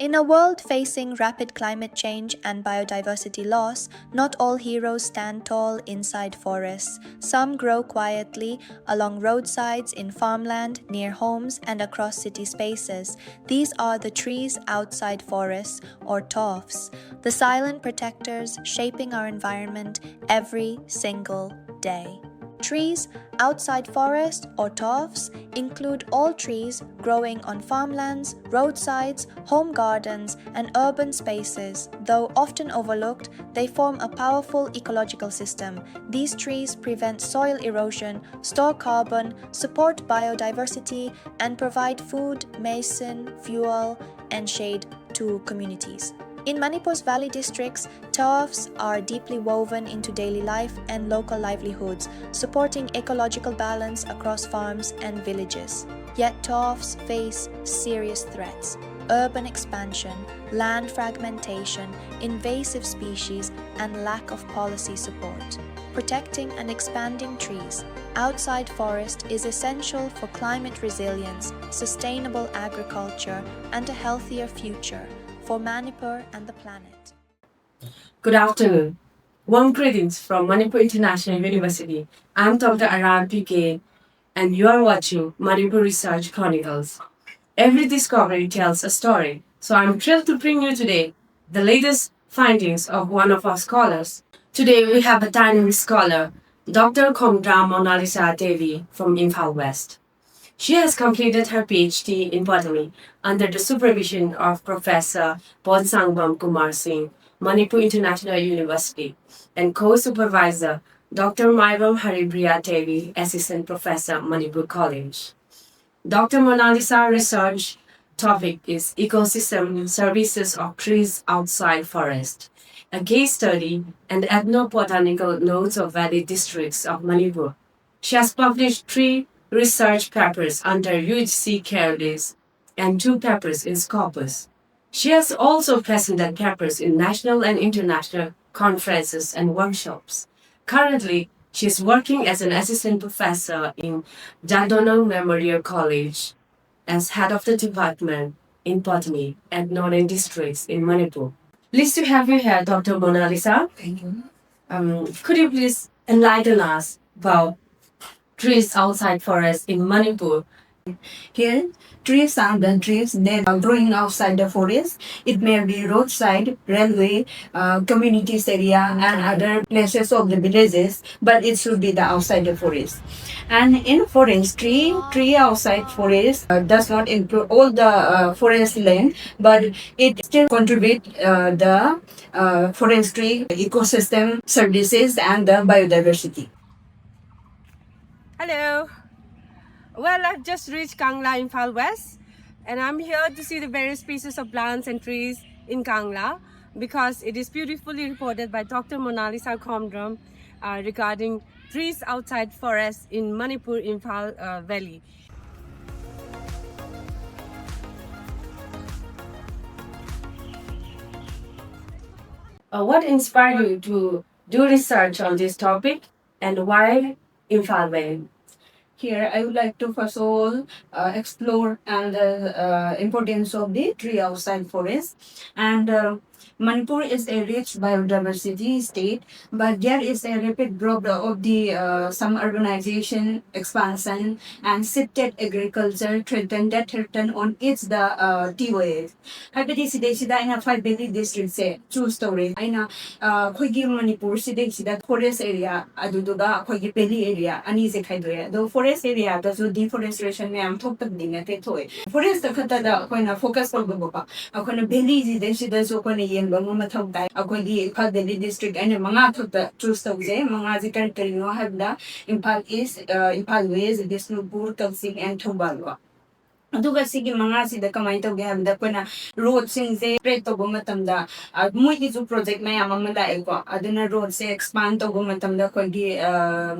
In a world facing rapid climate change and biodiversity loss, not all heroes stand tall inside forests. Some grow quietly along roadsides, in farmland, near homes, and across city spaces. These are the trees outside forests, or TOFs, the silent protectors shaping our environment every single day. Trees outside forests, or TOFs, include all trees growing on farmlands, roadsides, home gardens, and urban spaces. Though often overlooked, they form a powerful ecological system. These trees prevent soil erosion, store carbon, support biodiversity, and provide food, medicine, fuel, and shade to communities. In Manipur's valley districts, TOFs are deeply woven into daily life and local livelihoods, supporting ecological balance across farms and villages. Yet TOFs face serious threats: urban expansion, land fragmentation, invasive species, and lack of policy support. Protecting and expanding trees outside forest is essential for climate resilience, sustainable agriculture, and a healthier future for Manipur and the planet. Good afternoon. Warm greetings from Manipur International University. I'm Dr. Arab PK, and you are watching Manipur Research Chronicles. Every discovery tells a story, so I'm thrilled to bring you today the latest findings of one of our scholars. Today we have a dynamic scholar, Dr. Monalisha Devi from Imphal West. She has completed her Ph.D. in botany under the supervision of Professor Bonsangbam Kumar Singh, Manipur International University, and co-supervisor Dr. Maivam Haripriya Devi, Assistant Professor, Manipur College. Dr. Monalisa's research topic is ecosystem services of trees outside forest, a case study and ethnobotanical notes of valley districts of Manipur. She has published 3 research papers under UHC care list and 2 papers in Scopus. She has also presented papers in national and international conferences and workshops. Currently, she is working as an assistant professor in Jadonong Memorial College as head of the department in botany at Northern Districts in Manipur. Pleased to have you here, Dr. Monalisa. Thank you. Could you please enlighten us about trees outside forest in Manipur? Here, trees are the trees that are growing outside the forest. It may be roadside, railway, communities area, and other places of the villages, but it should be the outside the forest. And in forest, tree outside forest does not include all the forest land, but it still contribute the forestry ecosystem services and the biodiversity. Hello. Well, I've just reached Kangla, Imphal West, and I'm here to see the various species of plants and trees in Kangla because it is beautifully reported by Dr. Monalisa Komdram regarding trees outside forests in Manipur, Imphal Valley. What inspired you to do research on this topic, and why Imphal Valley? Here, I would like to first of all explore and the importance of the tree outside forest. And Manipur is a rich biodiversity state, but there is a rapid growth of the some urbanization, expansion, and shifted agriculture threaten on its the TOFs. Habiti sidai sida ina 5 Devi district se true story. Aina khoigi Manipur sidai sida forest area aduduga khoigi valley area ani se khaidoya. Do forest area da so deforestation me am thok tak dine te thoi. Forest ta khata da koina focus tawba ba. Akona valley sidai sida so koina yeng ba ma thok dai. Akoigi Imphal Valley district ane manga thok ta choose tawje manga ji kan no habda Imphal East, Imphal West, Bisnupur, Kalsing, and Thobalwa. Aduga sige mga sida kamay tawag habda ko na road singse spread to gumatamda mo isu project may amang malaay ko aduna road se expand to gumatamda ko di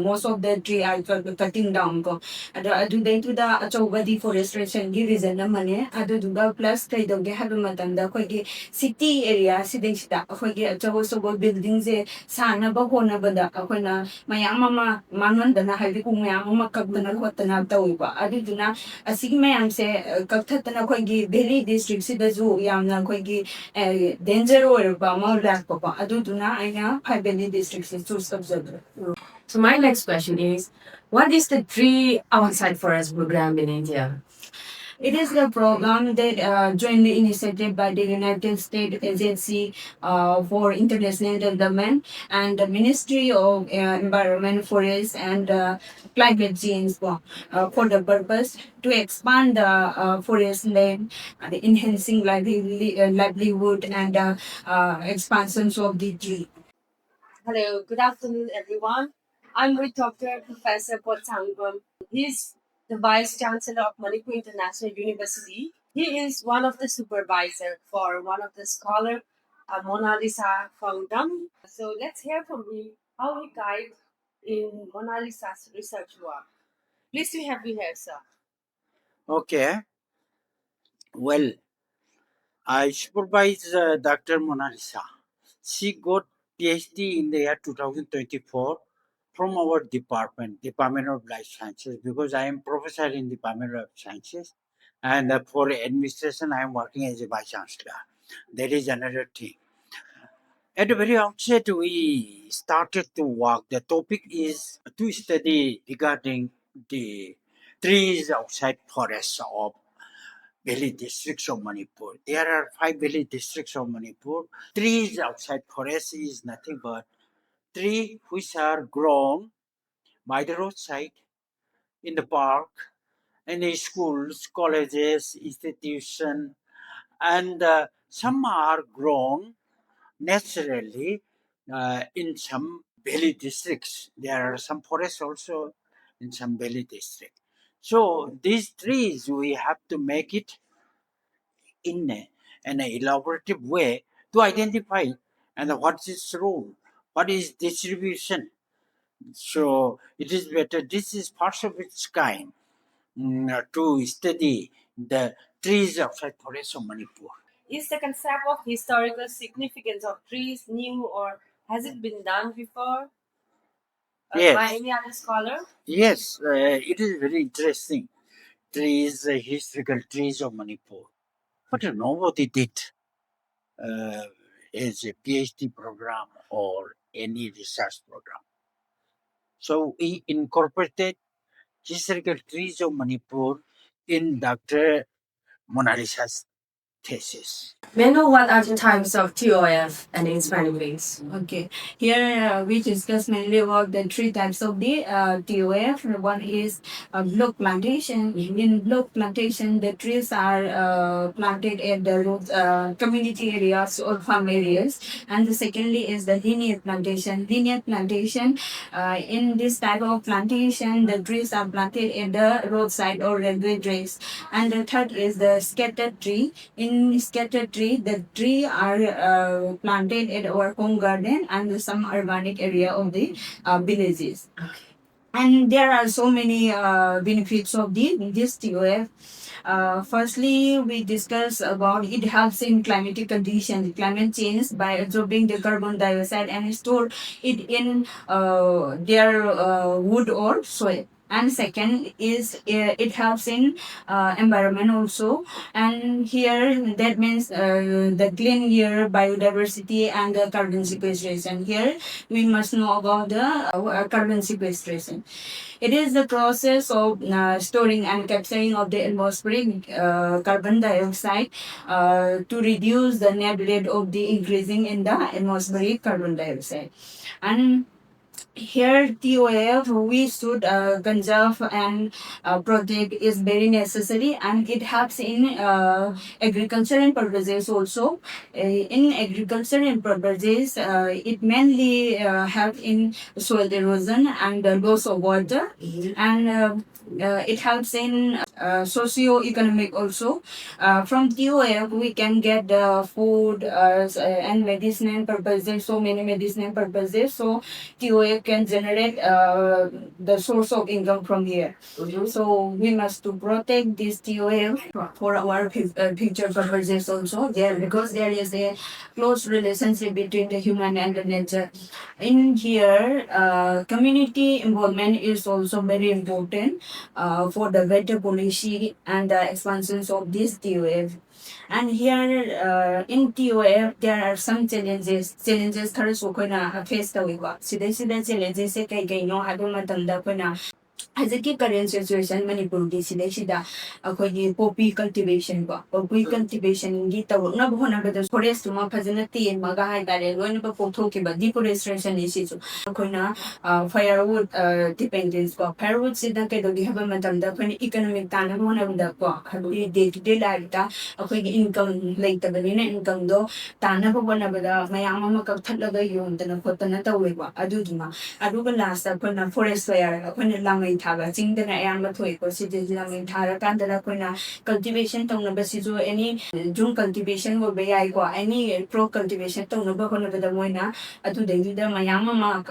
most of the tree are cutting down ko adu day to the achoba deforestation gi reason naman adu duga plus kay dog habu matanda ko gi city area sideng sida ko gi achoba so buildings e sana ba ko na bada ako na mayang mama mangan da na hali kung mayang makagdana ko tanaw taw ba adu duna sige mayang ꯀꯛꯊꯠꯇꯅ ꯑꯩꯈꯣꯏꯒꯤ valley ꯗꯤꯁꯇ꯭ꯔꯤꯛꯁꯤꯗꯁꯨ ꯌꯥꯝꯅ ꯑꯩꯈꯣꯏꯒꯤ danger ꯑꯣꯏꯔꯕ ꯑꯃ ꯂꯥꯛꯄꯀꯣ ꯑꯗꯨꯗꯨꯅ ꯑꯩꯅ 5 valley ꯗꯤꯁꯇ꯭ꯔꯤꯛꯁꯦ ꯆꯨꯁ ꯇꯧꯖꯕ꯭ꯔꯥ. So my next question is, what is the tree outside forest program in India? It is the program that jointly initiated by the United States Agency for International Development and the Ministry of Environment, Forest and Climate Change for the purpose to expand the forest land, enhancing livelihood and expansions of the tree. Hello, good afternoon, everyone. I'm with Dr. Professor Potsangam. He's the Vice Chancellor of Manipur International University. He is one of the supervisor for one of the scholar, Monalisha Foundam. So let's hear from him how he guides in Monalisa's research work. Please to have you here, sir. Okay. Well, I supervise Dr. Monalisha. She got Ph.D. in the year 2024 from our Department of Life Sciences, because I am professor in Department of Sciences, and for administration I am working as a vice chancellor. That is another thing. At the very outset, we started to work. The topic is to study regarding the trees outside forests of valley districts of Manipur. There are 5 valley districts of Manipur. Trees outside forest is nothing but trees which are grown by the roadside, in the park, in the schools, colleges, institutions, and some are grown naturally in some valley districts. There are some forests also in some valley districts. So these trees, we have to make it in an elaborative way to identify and what's its role, what is distribution. So it is better. This is first of its kind, to study the trees outside forest of Manipur. Is the concept of historical significance of trees new, or has it been done before by Yes, any other scholar? yes, it is very interesting. Trees, historical trees of Manipur. But nobody did uh, as a PhD program or any research program. So we incorporated historical trees of Manipur in Dr. Monalisha's thesis. May I know what are the types of TOF and its benefits? Okay, here we discuss mainly about the three types of the TOF. One is block plantation. In block plantation, the trees are planted at the road, community areas or farm areas. And the secondly is the linear plantation. Linear plantation, in this type of plantation, the trees are planted at the roadside or railway tracks. And the third is the scattered tree. In scattered tree, the tree are planted at our home garden and some urbanic area of the villages. And there are so many benefits of this TOF. Firstly, we discuss about it helps in climatic conditions, climate change by absorbing the carbon dioxide and store it in their wood or soil. And second is it helps in environment also. And here that means the clean air, biodiversity, and the carbon sequestration. Here we must know about the carbon sequestration. It is the process of storing and capturing of the atmospheric carbon dioxide to reduce the net rate of the increasing in the atmospheric carbon dioxide. And here TOF we should conserve and protect is very necessary, and it helps in agricultural purposes also. In agricultural purposes, it mainly help in soil erosion and loss of water, and it helps in socio-economic also. From TOF we can get food and medicinal purposes, so many medicinal purposes. So TOF can generate the source of income from here. So we must to protect this TOF for our future purposes also. There, because there is a close relationship between the human and the nature. In here, community involvement is also very important for the better policy and the expansions of this TOF. And here in TOF, there are some challenges. Challenges third so face the way. Challenges say kay no habo matanda ko na. Hazaki current situation Manipur di sida akogi poppy cultivation ba poppy cultivation gi taw na bhona bada forest ma phajana tin maga hai dare loin ba potho ki ba deforestation isi chu akoina firewood dependence ba firewood sida ke do gi haba matam da phani economic ta na bhona bada ko khali day to day life ta akogi income like ta bani na income do ta na bhona bada mayam ma ka thatlaga yon ta na khotana tawe ba adu duma adu ba last akoina forest fire akoina lamai thaba chingda na ayam thoi ko si de lamai thara kanda na koina cultivation tong na basi jo any jung cultivation wo be ai ko any pro cultivation tong na ba ko na da moina atu de da mayam ma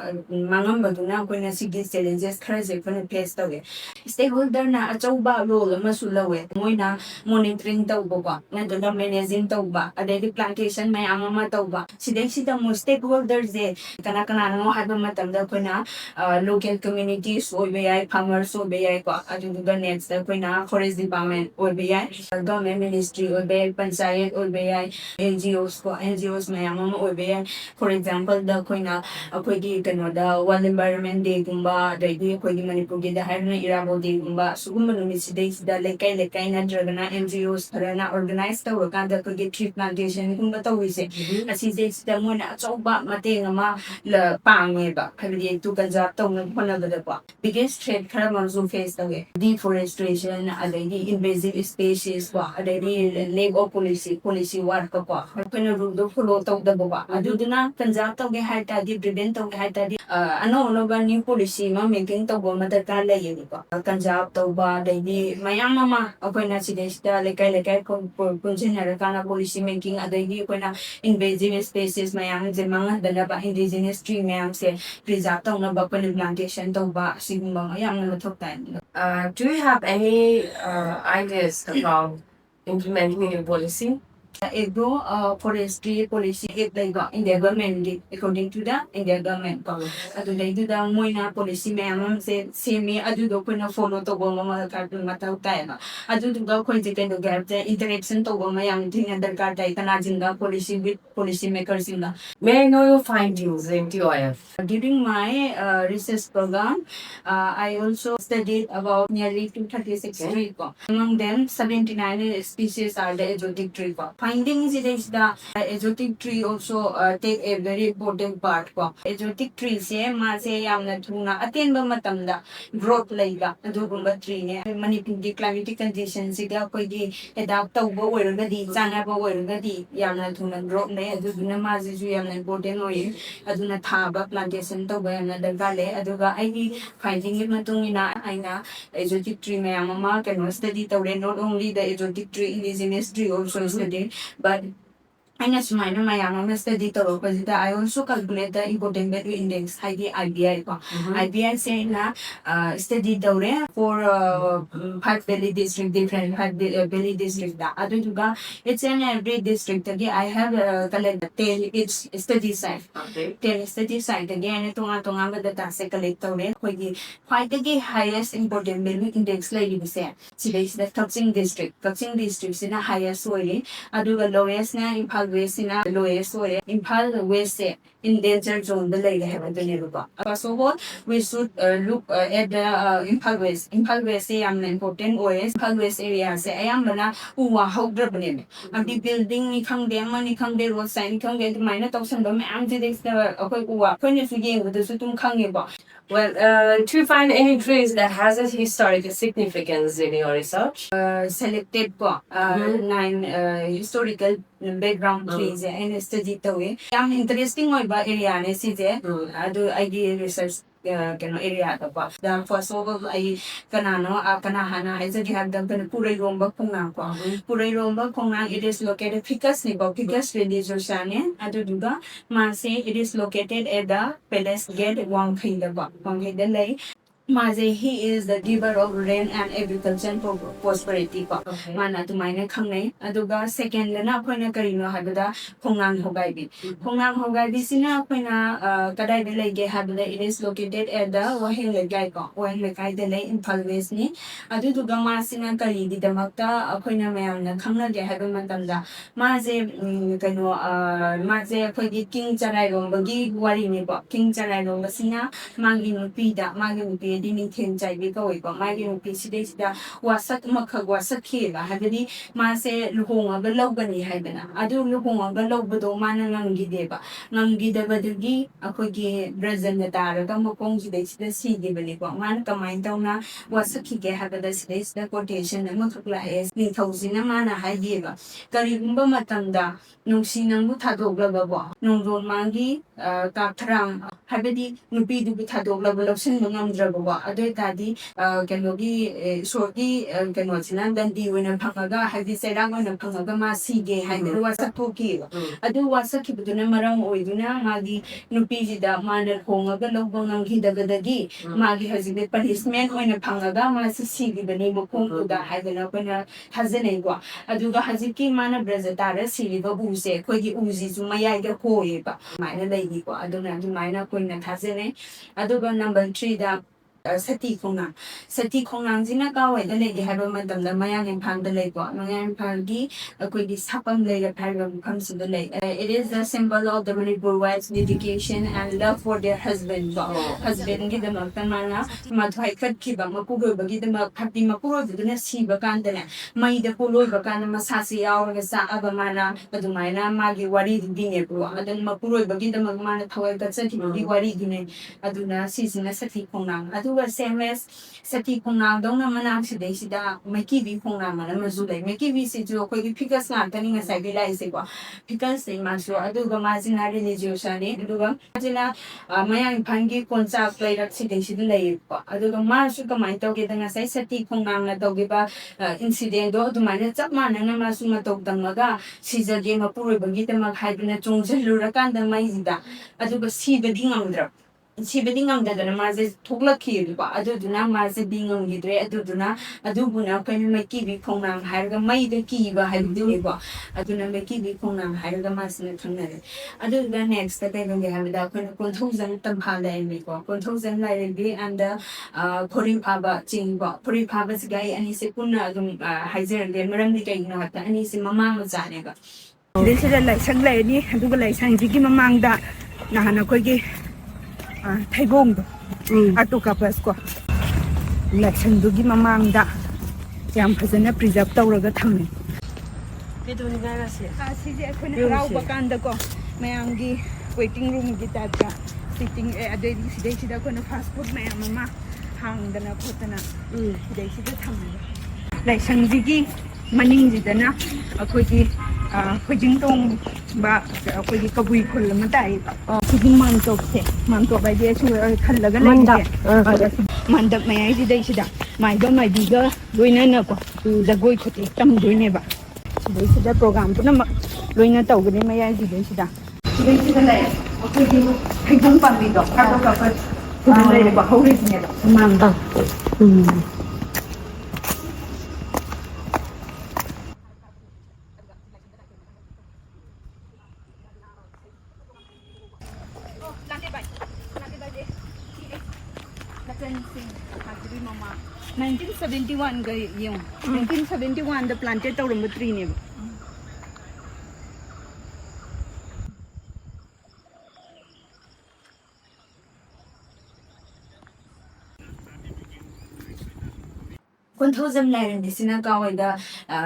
mangam baduna koina si ge challenges khara je ko na face tawe stakeholder na achauba role ma su lawe moina monitoring tawbo ba na da managing tawba adai plantation mayam ma tawba si da mo stakeholders je kana kana no ha ba matam da koina local communities wo be ai farmers wo be ai ko adu da next da koina forest department wo be ai government ministry wo be ai panchayat wo be ai NGOs mayam ma wo be ai for example da koina akoi gi kano da one environment day gumba da gi akoi gi Manipur gi da har na irabo day gumba sugumba no misidai da lekai na dragana NGOs tharana organize ta work da ko gi tree plantation gumba ta wise asi je da mo na chauba mate ngama la pange ba khabi tu kanja tong na phona ga da ba biggest threat khara manzu face the way deforestation adai invasive species ba adai labor policy work ko kana rule do follow taw da ba aduduna kanja taw ge hai ta di prevent taw ge hai ta di ano ba new policy ma making taw ba madar ka la yi ba kanja taw ba dai di mayam ma akoina sidesta lekai ko punjena kana policy making adai di akoina invasive species mayam je manga dala ba indigenous tree mayam se preserve taw na ba ko plantation taw ba sigumba mayam na thok ta Do you have any ideas about implementing a policy? Agro forestry policy it like India government according to the India government adu like the moina policy mayam se semi adu do ko na follow to go ma ka mataw ta ma adu do ko je ken do gap the interaction to go mayam thing under ka ta kana jinda policy with policy makers in the May I know your findings in TOF? during my research program I also studied about nearly 236 tree among them 79 species are the exotic tree findings is the exotic tree also take a very important part ko exotic trees se ma se yamna thuna atenba matamda growth laiga adugumba tree ne Manipur di climatic conditions sida koi di adapt tawba oiraga di chana ba oiraga di yamna thuna growth ne aduguna ma ji ju yamna important oi aduna thaba plantation tawba yamna dagale aduga ai finding matung ina aina exotic tree mayam ma can study tawre not only the exotic tree indigenous tree also study but and as my study I also calculate the important value index high IBI IBI say na study for 5 valley district different 5 valley district da adu juga it's in every district again I have collect each study site tell study site again tunga ba data se collect tawre khoi gi highest important value index lai li se is the Kaching district sina highest way aduga lowest na Imphal West sina lowest way Imphal West endangered zone the lay have the neruba first of all we should look at the Imphal West say am important OS Imphal West area say ayam bana uwa hawdra bane the building ni khang de man ni khang de road sign khang de minor thousand ba am de akoi uwa khone su ge de su tum khang ba. Well, do you find any trees that has a historical significance in your research? Selected 9 historical background trees and study the way. I'm interesting about area ne si je adu id research kano area da ba da first of all ai kanano kana hana ai je have the purai romba khongnang ko purai romba khongnang it is located ficus ni ba ficus religious ne adu duga ma se it is located at the palace gate wangkhai da ba wangkhai da lai Maze, he is the giver of rain and agriculture and prosperity. Okay. Mana to mine kangne. Aduga second lena koina karino habida Hongang Hogaibi. Hongang Hogaibi sina koina kadai de lege habida. It is located at the Wahing Legaiko, Wahing Legai de lay in Palvesni. Aduga masina kari di damakta, koina mayana kanga de habimantanda. Maze kano Maze Podi King Charai Rombagi, Warini, King Charai Rombasina, Mangin Pida, Magin Pida. Ding Jai go, but my PC was such Maka was a kid. I had the Mase Luhong of the Logani Hadena. I do Luhong of the Lobodo Man and Nangideba. Nangideba the Gi, a Kogi, Dresden the Dara, Gamokongi, the sea given. Man, Kamaitona was a kick, had the states, the quotation, and multiply as Nithosina Mana Hideva. Karibumba Matanda, Nusina Mutado Glababa, Nungo Mangi, Tatrang, Habedi, Nubi Dubitado Glabalosin, Nungamdraba. Other daddy canogi shorty canochinan than the winner pangaga had the serang on a pangagama sige had was a toki. Adu was a kibuduna marang oiduna magi nupiji da manner honga logonang hidagadi magi has the policeman when a pangaga mas sige the name of Ponga had an opener has an egua. Aduga haziki mana brazatara siliva buse kogi uzi zumayaga koeba minor lady aduna minor queen and hazene aduga number 3 da Sati Kongang. Sati Kongang Zina Gawai, the lady have a madam, the Mayang and Pang the lake, Mayan Pangi, a quick sapam layer paragraph comes to the lake. It is a symbol of the Manipur wives' dedication and love for their husband. Husband, give them a Tamana, Matai Kiba, Mapuru, give them a Pati Mapuru, the Nasi Bakandana, Mai the Pulu, Bakana Masasi, our Sa Abamana, Adumana, Magi, Wari, Dinebro, and then Mapuru, give them a man, however, Sati, Wari, Dine, Aduna, season a Sati Kongang. Same as Sati Kongang, don't Manam Sidesida, Makivi Kongang, Mazule, Makivi Situ, Picas Land, turning a civilized Picas in Masu, Aduga Mazina religious and Aduga, Mazina, Mayan Pangi, Consa, played at Sidesi Lay, Aduga Masuka, my dog, and as I Sati Kongang, Dogiba incident, or to manage up man and Masuma Dog Damaga, Caesar Game of Puri, Bagita Hydra Jones, Lurakan, the Maizida, Aduga see the Dingamdra. She being on the Namazes Tugla but I do not Mazi being on Gidre, I do not, Adubuna, can you make Kibi Konam, Harga, May the Kiba, have do it. I do not make Kibi Konam, Harga Masin Tunel. I do the next that they don't have without controls and Tampala and Miko, controls and Larry and the Puri Paba, Chingba, Puri Paba's guy, and he's a Puna, Hizer, the Maramika, not, and he's a Mamma Zanaga. This is a like Sanglady, and do like Sanjiki Mamanga, Nahana Kogi. Taigong Atuka Pasco election Dugi Mamanda Yam Pazana preserved Tauraga Tami. Bakandako, Mayangi, waiting room gitata, sitting a day, they should have a fast food, my mamma hung the Napotana. They should have come. Like Sanjiki, Maning Zidana, a quickie. Tong ba akogi kabui khol matai sigi mantok ba je chu khalaga le mandap mai ji dai sida mai do mai biga loina na ko da goi khoti tam doine ba dai sida program puna loina taw gani mai ji dai sida le akogi thaigung pa bi do ka do ka pa le ba hori ne manda Mama 1971 ga yung 1971 the planted taw number 3 ne Conthosam Land is in a Gawada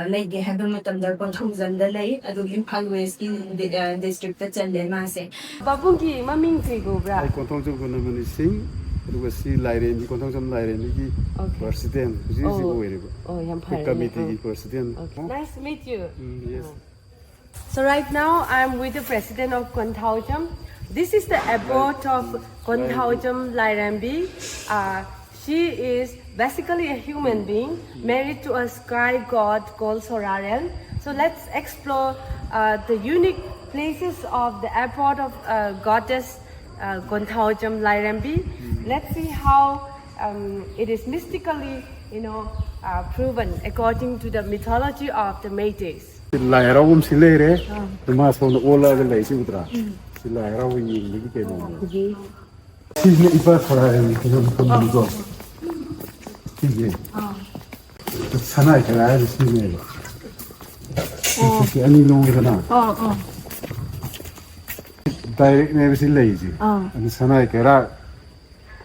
Lake Habimatam, Conthosam the Lake, Adu Impal West in the district that's in the Mase. Babuki, Maming Trigobra. I control sing. It was sea lighting, the control some lighting, President, committee President. Nice to meet you. Yes. So right now I'm with the president of Kontaujam, This is the abode of Kontaujam Lairambi. She is basically a human being married to a sky god called Soraren. So let's explore the unique places of the abode of goddess Kontaujam Lairambi. Let's see how it is mystically, proven according to the mythology of the Métis. Lai rau si le re, ma so no ola le lai si utra. Si lai rau yi ni ke no. Si ne ipa khara ni ke no ko go. Si ye. Sana ke la si ne. Si ani lo ngi na. Direct ne si lai ji. Ani sana ke ra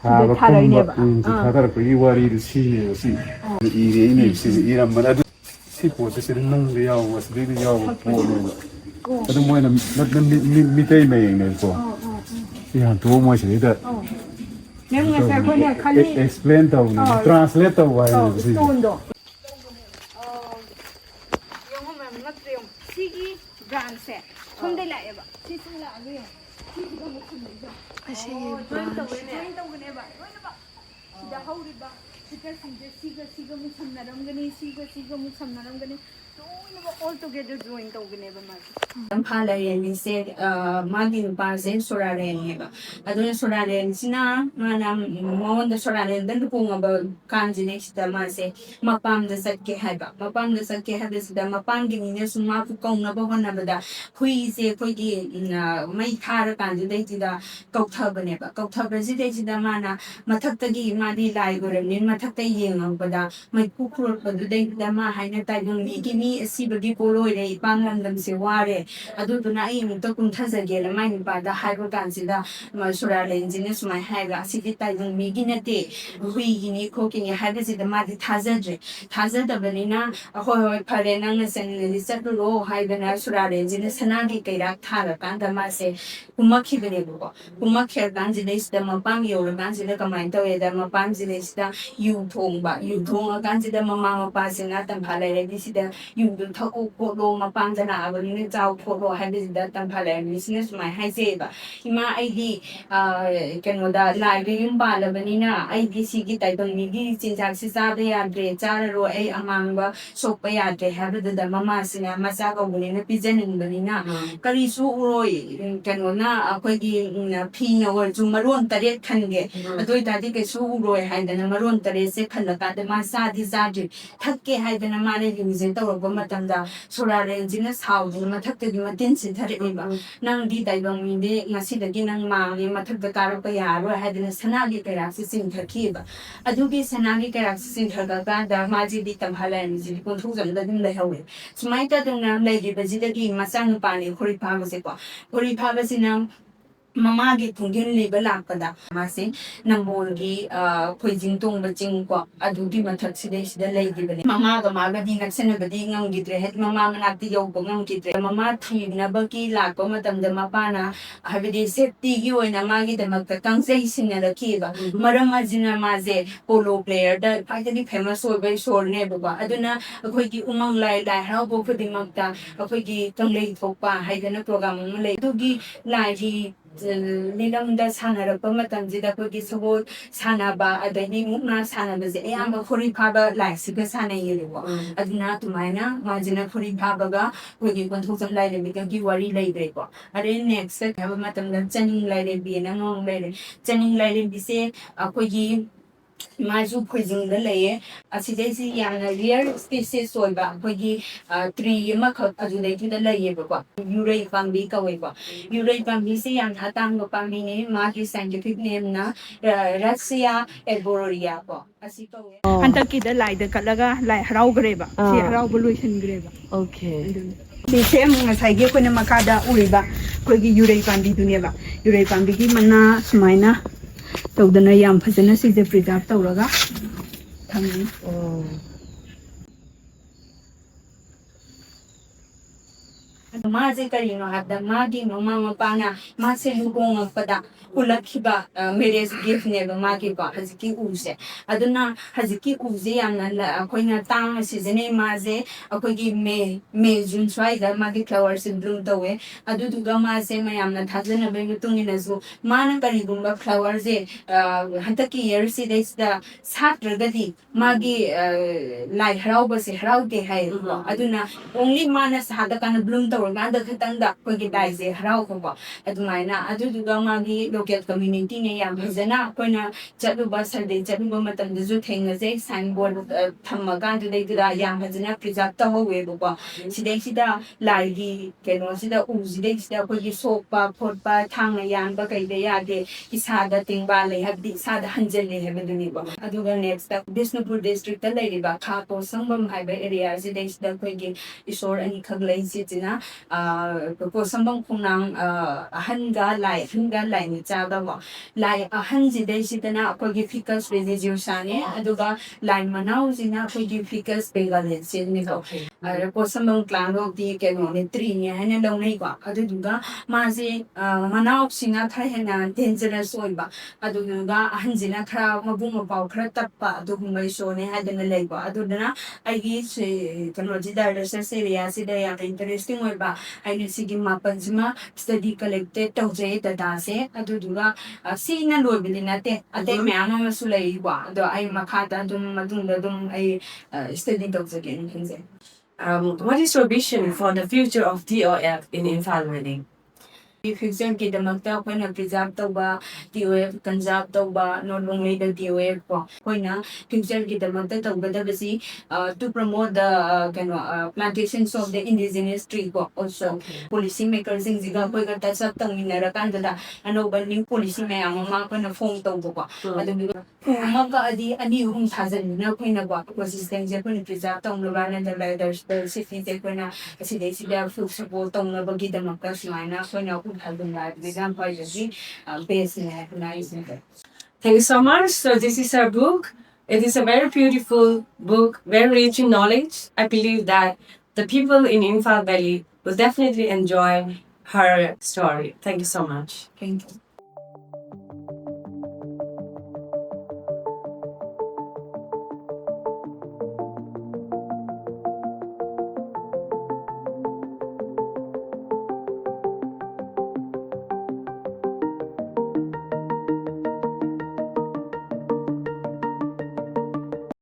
ha ba kum ba si thadar ko yi wari si ne si. I re ne si i ram mana si po se nang le yaw was le yaw po le ado mo na mi tay me ne ko ya to mo se da nem nga sa ko ne khali explain ta ni translate ta wa si tundo yung ma matrium sigi brand se thonde la eba si sila ag yo si ga mo khun le Asi join to gane ba sida hauri ba sida siga mu samnaram gani siga mu samnaram gani all together join to gane ba ma Kampala ni se magi pa se soraren ba aduna soraren sina mana mo da soraren dan ko ngaba kanji ne sida ma se mapam da sakke haiba mapam da sakke haiba sida mapam gi ne su ma fu kong na ba wana ba da hui se ko gi mai thar kanji dei sida kau tha bane ba kau tha ba sida sida mana mathak ta gi ma di lai goram nin mathak ta yeng ba da mai ku khur ba du dei da ma haina tai dung mi gi mi si ba gi ko loi re pam lam dam se wa re aduna ai mu ta kun thazage la mai pa da hai ro kan sida ma sura lenji ne sumai hai ga sidi tai dung mi gi ne te hui gi ni ko ki ni hai ga sida ma di thaza da bani na hoi phare nang ne sen le sat ro hai ga na sura lenji ne sana gi kai rak tha ra kan da ma se kumakhi bane bo kumakhe kan ji ne sida ma pam yo ra kan sida kamai to ye da ma pam ji ne sida yu thong kan sida ma ma pa se na tam pha lai re sida yu du tha ko lo ma pam da na ba ni chao ko ro hai da tam pha lai business mai hai se ba ima ai di keno da lai ri yum ba la bani na ai di si gi tai dong mi gi chin chak si sa de ya dre cha ro ai amang ba sok pa ya de ha da mama si na ma sa ko bani na pijanin bani na kari su roi keno na akhoi gi phi na war chu maron tare khan ge adoi da di ke su roi hai da na maron tare se khan la ka de ma sa di za ji thak ke hai da na ma ne gi je to ba ma tam da sura re ji na sao di ma thak te gi ma tin si thare ba nang di dai bang mi de ngasi da gi nang ma ni ma thak da ka ro pa ya ro hai da na sana gi ka ra si sin thaki ba adu gi sana gi ka ra si sin thaka ka da ma ji di tam hala ni ji kon thu jam da dim le hawe smai ta dung na le gi ba ji da gi ma sang pa ni khori pha ba se ko khori pha ba si na mama gi thungin le ba lak pa da ma se nambol gi khoi jing tong ba jing ko adu gi ma thak si de si da le gi ba mama ga ma ga di ngak sen ba di ngam gi tre het mama na ti yo ko ngam gi tre mama thi na ba ki lak ko ma tam da ma pa na ha bi di safety gi oi na ma gi da mak ta kang sei sin na da ki ba maram ma jin na ma je polo player da phai da di famous oi ba shor ne ba aduna khoi gi umang lai hau bo phu ding mak ta khoi gi tong lei thok pa hai da na program ma le du gi lai gi Nilam da sana ra pa matam ji da ko gi so sana ba adai mu na sana ba je am ba khori pha ba lai si ga sana ye le bo aduna tu mai na ma ji na khori pha ba ga ko gi kon thu cham lai le bi ga gi wari lai dai ko are next se ha ba matam da chaning lai le bi na ngong lai le chaning lai le bi se ko gi Maju Prison the lay, as it is young real species soy back, Poggy 3 Maka adulated the lay, Ure Pambi Kaweba. Ure Pambisi and Hatango Pambini, Maki scientific name na Rassia Elboria. Hantaki the light the Kalaga, like Rau Greba, Rau Pollution Greba. Okay. The same as I gave when a Makada Uriba, Kogi Ure Pambi Duneva, Ure Pambi Mana, Smaina. Tawdana yam phajana si je preserve tawraga thami ꯃꯥꯁꯦ ꯀꯔꯤꯅꯣ ꯍꯥꯏꯕꯗ ꯃꯥꯒꯤ ꯃꯃꯥ ꯃꯄꯥꯅ ꯃꯥꯁꯦ ꯂꯨꯍꯣꯡꯉꯛꯄꯗ ꯄꯨꯜꯂꯛꯈꯤꯕ marriage ꯒꯤꯐꯅꯦꯕ ꯃꯥꯒꯤꯀꯣ ꯍꯧꯖꯤꯛꯀꯤ ꯎꯁꯦ ꯑꯗꯨꯅ ꯍꯧꯖꯤꯛꯀꯤ ꯎꯁꯦ ꯌꯥꯝꯅ ꯑꯩꯈꯣꯏꯅ ꯇꯥꯡꯅ ꯁꯤꯖꯤꯟꯅꯩ ꯃꯥꯁꯦ ꯑꯩꯈꯣꯏꯒꯤ ꯃꯦ ꯖꯨꯟ ꯁ꯭ꯋꯥꯏꯗ ꯃꯥꯒꯤ ꯐ꯭ꯂꯥꯋꯔꯁꯦ ꯕ꯭ꯂꯨꯝ ꯇꯧꯋꯦ ꯑꯗꯨꯗꯨꯒ ꯃꯥꯁꯦ ꯃꯌꯥꯝꯅ ꯊꯥꯖꯅꯕꯒꯤ ꯃꯇꯨꯡ ꯏꯟꯅꯁꯨ ꯃꯥꯅ ꯀꯔꯤꯒꯨꯝꯕ ꯐ꯭ꯂꯥꯋꯔꯁꯦ ꯍꯟꯗꯛꯀꯤ ꯏꯌꯔꯁꯤꯗꯩꯁꯤꯗ ꯁꯥꯠꯇ꯭ꯔꯒꯗꯤ ꯃꯥꯒꯤ ꯂꯥꯏ ꯍꯔꯥꯎꯕꯁꯦ ꯍꯔꯥꯎꯗꯦ ꯍꯥꯏꯌꯦꯕꯀꯣ ꯑꯗꯨꯅ ꯑꯣꯡꯂꯤ ꯃꯥꯅ ꯁꯥꯠꯂꯀꯥꯟꯗ ꯕ꯭ꯂꯨꯝ ꯇꯧꯔꯀꯥꯟꯗ ꯈꯛꯇꯪꯗ ꯑꯩꯈꯣꯏꯒꯤ ꯂꯥꯏꯁꯦ ꯍꯔꯥꯎꯕꯀꯣ ꯑꯗꯨꯃꯥꯏꯅ ꯑꯗꯨꯗꯨꯒ ꯃꯥꯒꯤ ꯂꯣꯀꯦꯜ ꯀꯝꯃ꯭ꯌꯨꯅꯤꯇꯤꯅ ꯌꯥꯝ ꯐꯖꯅ ꯑꯩꯈꯣꯏꯅ ꯆꯠꯂꯨꯕ ꯁꯟꯗꯦ ꯆꯠꯂꯨꯕ ꯃꯇꯝꯗꯁꯨ ꯊꯦꯡꯅꯖꯩ ꯁꯥꯏꯟ ꯕꯣꯔꯗ ꯊꯝꯃꯀꯥꯟꯗꯨꯗꯩꯗꯨꯗ ꯌꯥꯝ ꯐꯖꯅ ꯄ꯭ꯔꯤꯖꯥꯕ ꯇꯧꯍꯧꯋꯦꯕꯀꯣ ꯁꯤꯗꯩꯁꯤꯗ ꯂꯥꯏꯒꯤ ꯀꯩꯅꯣꯁꯤꯗ ꯎꯁꯤꯗꯩꯁꯤꯗ ꯑꯩꯈꯣꯏꯒꯤ ꯁꯣꯛꯄ ꯈꯣꯠꯄ ꯊꯥꯡꯅ ꯌꯥꯟꯕ ꯀꯩꯗ ꯌꯥꯗꯦ ꯏꯁꯥꯗ ꯇꯦꯡꯕꯥ ꯂꯩ ꯍꯥꯏꯕꯗꯤ ꯏꯁꯥꯗ ꯍꯟꯖꯤꯜꯂꯦ ꯍꯥꯏꯕꯗꯨꯅꯤꯀꯣ ꯑꯗꯨꯒ ꯅꯦꯛꯁꯇ ꯕꯤꯁꯅꯨꯄꯨꯔ ꯗꯤꯁꯇ꯭ꯔꯤꯛꯇ ꯂꯩꯔꯤꯕ ꯈꯥ ꯄꯣꯠꯁꯪꯕꯝ ꯍꯥꯏꯕ ꯑꯦꯔꯤꯌꯥꯁꯤꯗꯩꯁꯤꯗ ꯑꯩꯈꯣꯏꯒꯤ ꯏꯁꯣꯔ ꯑꯅꯤꯈꯛ ꯂꯩ ꯁꯤꯁꯤꯅ ꯄꯣꯠꯁꯪꯕꯝ ꯈꯣꯡꯅꯥꯡ ꯑꯍꯟꯒ ꯂꯥꯏ ꯃꯆꯥꯒꯀꯣ ꯂꯥꯏ ꯑꯍꯟꯁꯤꯗꯩꯁꯤꯗꯅ ꯑꯩꯈꯣꯏꯒꯤ ꯐꯤꯀꯁ ꯔꯤꯂꯤꯖꯤꯌꯣꯁꯥꯅꯦ ꯑꯗꯨꯒ ꯂꯥꯏ ꯃꯅꯥꯎꯁꯤꯅ ꯑꯩꯈꯣꯏꯒꯤ ꯐꯤꯀꯁ ꯕꯦꯡꯒꯥꯂꯦꯟꯁꯤꯅꯤꯀꯣ ꯄꯣꯠꯁꯪꯕꯝ ꯀ꯭ꯂꯥꯟ ꯑꯣꯐ ꯀꯩꯅꯣꯅꯦ ꯇ꯭ꯔꯤꯅꯦ ꯍꯥꯏꯅ ꯂꯧꯅꯩꯀꯣ ꯑꯗꯨꯗꯨꯒ ꯃꯥꯁꯦ ꯃꯅꯥꯎꯁꯤꯅ ꯈꯔ ꯍꯦꯟꯅ ꯗꯦꯟꯖꯔꯁ ꯑꯣꯏꯕ ꯑꯗꯨꯗꯨꯒ ꯑꯍꯟꯁꯤꯅ ꯈꯔ ꯃꯕꯨꯡ ꯃꯄꯥꯎ ꯈꯔ ꯇꯞꯄ ꯑꯗꯨꯒꯨꯝꯕ ꯏꯁꯣꯔꯅꯦ ꯍꯥꯏꯗꯅ ꯂꯩꯀꯣ ꯑꯗꯨꯗꯨꯅ ꯑꯩꯒꯤ ꯀꯩꯅꯣꯁꯤꯗ ꯔꯤꯁꯔꯁ ꯑꯦꯔꯤꯌꯥꯁꯤꯗ ꯌꯥꯝꯅ ꯏꯟꯇꯔꯦꯁꯇꯤꯡ ꯑꯣꯏꯕ ꯑꯩꯅ ꯁꯤꯒꯤ ꯃꯥꯄꯜꯁꯤꯃ ꯁ꯭ꯇꯗꯤ ꯀꯂꯦꯛꯇꯦꯠ ꯇꯧꯖꯩ ꯗꯇꯥꯁꯦ ꯑꯗꯨꯗꯨꯒ ꯁꯤꯅ ꯂꯣꯏꯕꯗꯤ ꯅꯠꯇꯦ ꯑꯇꯩ ꯃꯌꯥꯝ ꯑꯃꯁꯨ ꯂꯩꯀꯣ ꯑꯗꯣ ꯑꯩ ꯃꯈꯥꯗ ꯑꯗꯨꯝ ꯃꯇꯨꯡꯗ ꯑꯗꯨꯝ ꯑꯩ ꯁ꯭ꯇꯗꯤ ꯇꯧꯖꯒꯦꯅ ꯈꯟꯖꯩ What is your vision for the future of TOF in Imphal Valley? ꯐ꯭ꯌꯨꯆꯔꯒꯤꯗꯃꯛꯇ ꯑꯩꯈꯣꯏꯅ ꯄ꯭ꯔꯤꯖꯥꯕ ꯇꯧꯕ TOF ꯀꯟꯖꯥꯔꯕ ꯇꯧꯕ ꯅꯣꯠ ꯑꯣꯡꯂꯤ ꯗ TOF ꯀꯣ ꯑꯩꯈꯣꯏꯅ ꯐ꯭ꯌꯨꯆꯔꯒꯤꯗꯃꯛꯇ ꯇꯧꯒꯗꯕꯁꯤ ꯇꯨ ꯄ꯭ꯔꯃꯣꯠ ꯗ ꯀꯩꯅꯣ ꯄ꯭ꯂꯥꯟꯇꯦꯁꯟꯁ ꯑꯣꯐ ꯗ ꯏꯟꯗꯤꯖꯤꯅꯁ ꯇ꯭ꯔꯤ ꯀꯣ ꯑꯣꯜꯁꯣ ꯄꯣꯂꯤꯁꯤ ꯃꯦꯀꯔꯁꯤꯡꯁꯤꯒ ꯑꯩꯈꯣꯏꯒ ꯇꯆ ꯑꯞ ꯇꯧꯃꯤꯟꯅꯔꯀꯥꯟꯗ ꯑꯅꯧꯕ ꯅ꯭ꯌꯨ ꯄꯣꯂꯤꯁꯤ ꯃꯌꯥꯝ ꯑꯃ ꯑꯩꯈꯣꯏꯅ ꯐꯣꯝ ꯇꯧꯕꯀꯣ ꯑꯗꯨꯗꯨꯒ ꯎ ꯑꯃ ꯀꯛꯑꯗꯤ ꯑꯅꯤ ꯑꯍꯨꯝ ꯊꯥꯖꯤꯟꯗꯨꯅ ꯑꯩꯈꯣꯏꯅꯀꯣ ꯏꯀꯣꯁꯤꯁꯇꯦꯝꯁꯦ ꯑꯩꯈꯣꯏꯅ ꯄ꯭ꯔꯤꯖꯥꯕ ꯇꯧꯅꯕ ꯅꯠꯇ꯭ꯔꯒ ꯕꯥꯏꯑꯣꯗꯥꯏꯕꯔꯁꯤꯇꯤꯁꯦ ꯑꯩꯈꯣꯏꯅ ꯑꯁꯤꯗꯩꯁꯤꯗ ꯐꯨꯜ ꯁꯄꯣꯔꯠ ꯇꯧꯅꯕꯒꯤꯗꯃꯛꯇ ꯁꯨꯃꯥꯏꯅ ꯑꯩꯈꯣꯏꯅ Thank you so much. So this is her book. It is a very beautiful book, very rich in knowledge. I believe that the people in Imphal Valley will definitely enjoy her story. Thank you so much. Thank you.